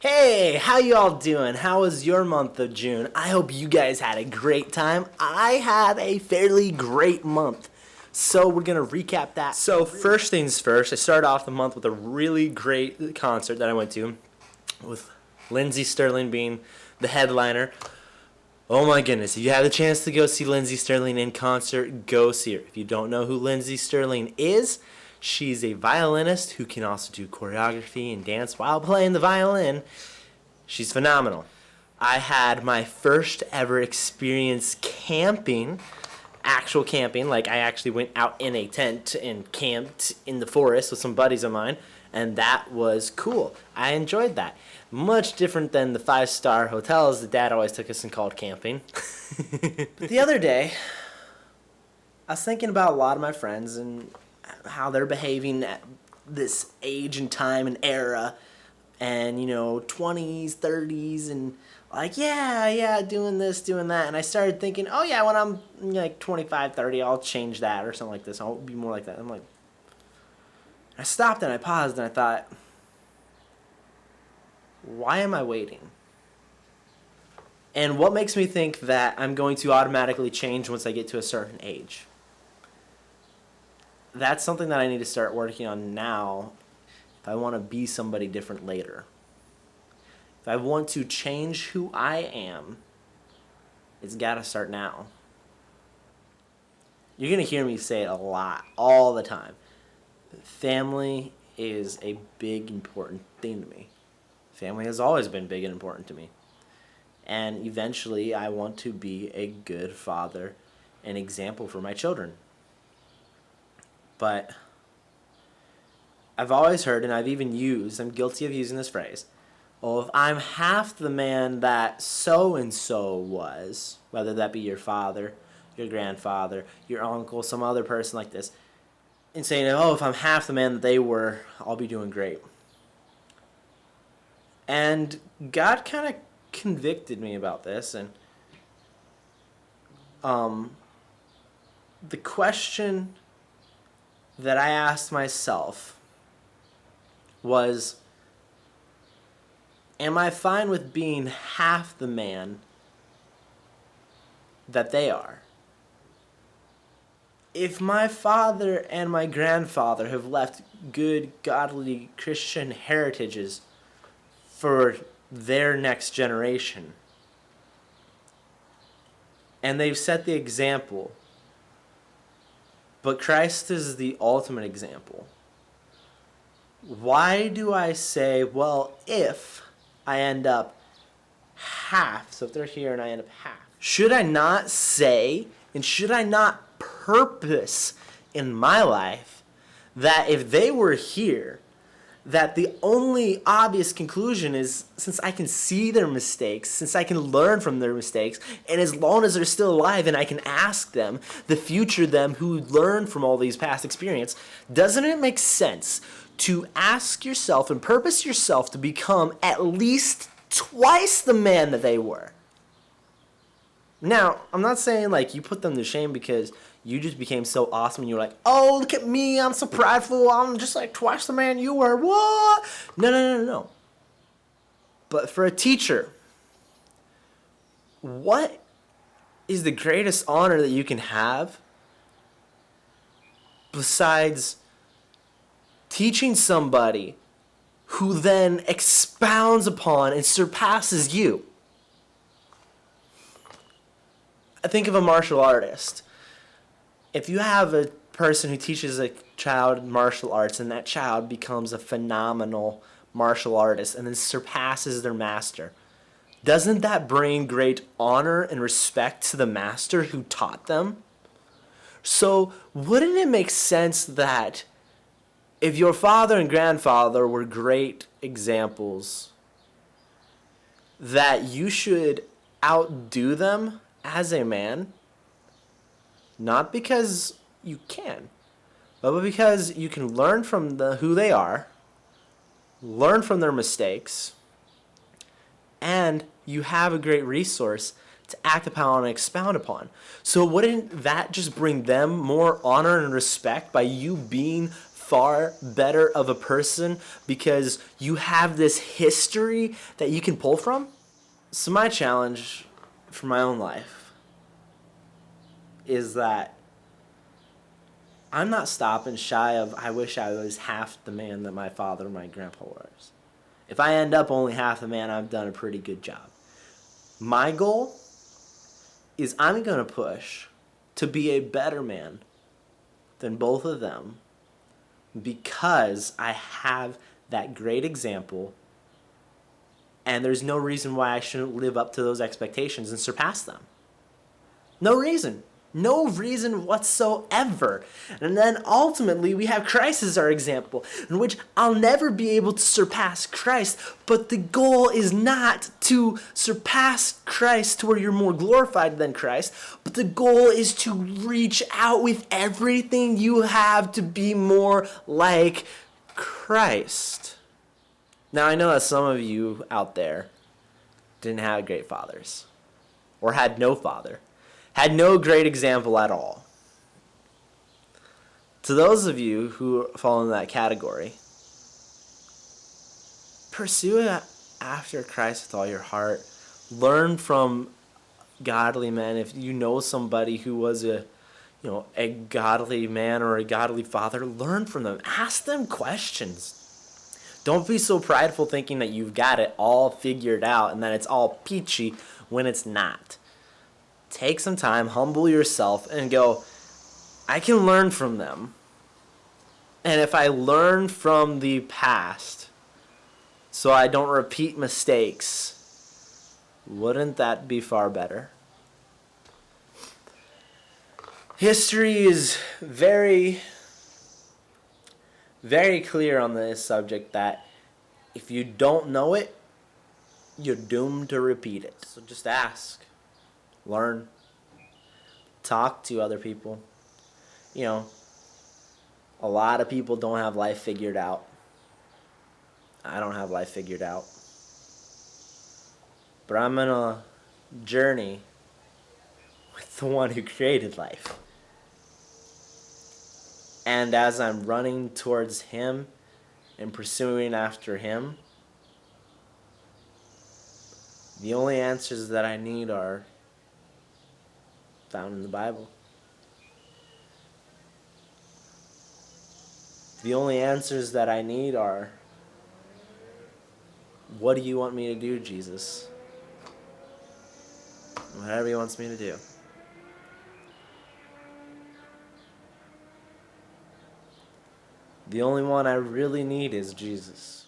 Hey, how you all doing? How was your month of June? I hope you guys had a great time. I had a fairly great month. So we're going to recap that. So first things first, I started off the month with a really great concert that I went to with Lindsey Sterling being the headliner. Oh my goodness, if you have the chance to go see Lindsey Sterling in concert, go see her. If you don't know who Lindsey Sterling is, she's a violinist who can also do choreography and dance while playing the violin. She's phenomenal. I had my first ever experience camping, actual camping. Like I actually went out in a tent and camped in the forest with some buddies of mine, and that was cool. I enjoyed that. Much different than the 5-star hotels that Dad always took us and called camping. But the other day, I was thinking about a lot of my friends and how they're behaving at this age and time and era, and 20s, 30s, and like yeah, doing this, doing that. And I started thinking, oh yeah, when I'm like 25, 30, I'll change that or something like this. I'll be more like that. I'm like, I stopped and I paused and I thought, why am I waiting? And what makes me think that I'm going to automatically change once I get to a certain age? That's something that I need to start working on now if I want to be somebody different later. If I want to change who I am, it's got to start now. You're going to hear me say it a lot, all the time. Family is a big, important thing to me. Family has always been big and important to me. And eventually, I want to be a good father and example for my children. But I've always heard, and I've even used, I'm guilty of using this phrase, well, if I'm half the man that so-and-so was, whether that be your father, your grandfather, your uncle, some other person like this, and saying, oh, if I'm half the man that they were, I'll be doing great. And God kind of convicted me about this, and the question that I asked myself was, am I fine with being half the man that they are? If my father and my grandfather have left good, godly Christian heritages for their next generation, and they've set the example, but Christ is the ultimate example, why do I say, well, if I end up half, so if they're here and I end up half, should I not say, and should I not purpose in my life that if they were here, that the only obvious conclusion is, since I can see their mistakes, since I can learn from their mistakes, and as long as they're still alive and I can ask them, the future them who learned from all these past experience, doesn't it make sense to ask yourself and purpose yourself to become at least twice the man that they were? Now, I'm not saying like you put them to shame because you just became so awesome and you're like, oh, look at me, I'm so prideful, I'm just like twice the man you were, what? No. But for a teacher, what is the greatest honor that you can have besides teaching somebody who then expounds upon and surpasses you? I think of a martial artist. If you have a person who teaches a child martial arts and that child becomes a phenomenal martial artist and then surpasses their master, doesn't that bring great honor and respect to the master who taught them? So wouldn't it make sense that if your father and grandfather were great examples, that you should outdo them as a man? Not because you can, but because you can learn from who they are, learn from their mistakes, and you have a great resource to act upon and expound upon. So wouldn't that just bring them more honor and respect by you being far better of a person because you have this history that you can pull from. So my challenge for my own life is that I'm not stopping shy of I wish I was half the man that my father or my grandpa was. If I end up only half the man, I've done a pretty good job. My goal is I'm going to push to be a better man than both of them because I have that great example, and there's no reason why I shouldn't live up to those expectations and surpass them. No reason. No reason whatsoever. And then ultimately we have Christ as our example, in which I'll never be able to surpass Christ, but the goal is not to surpass Christ to where you're more glorified than Christ, but the goal is to reach out with everything you have to be more like Christ. Now I know that some of you out there didn't have great fathers, or had no father. Had no great example at all. To those of you who fall in that category, pursue after Christ with all your heart. Learn from godly men. If you know somebody who was a godly man or a godly father, learn from them. Ask them questions. Don't be so prideful thinking that you've got it all figured out and that it's all peachy when it's not. Take some time, humble yourself, and go, I can learn from them. And if I learn from the past so I don't repeat mistakes, wouldn't that be far better? History is very, very clear on this subject that if you don't know it, you're doomed to repeat it. So just ask. Learn. Talk to other people. A lot of people don't have life figured out. I don't have life figured out. But I'm in a journey with the one who created life. And as I'm running towards him and pursuing after him, the only answers that I need are found in the Bible. The only answers that I need are, what do you want me to do, Jesus? Whatever he wants me to do. The only one I really need is Jesus.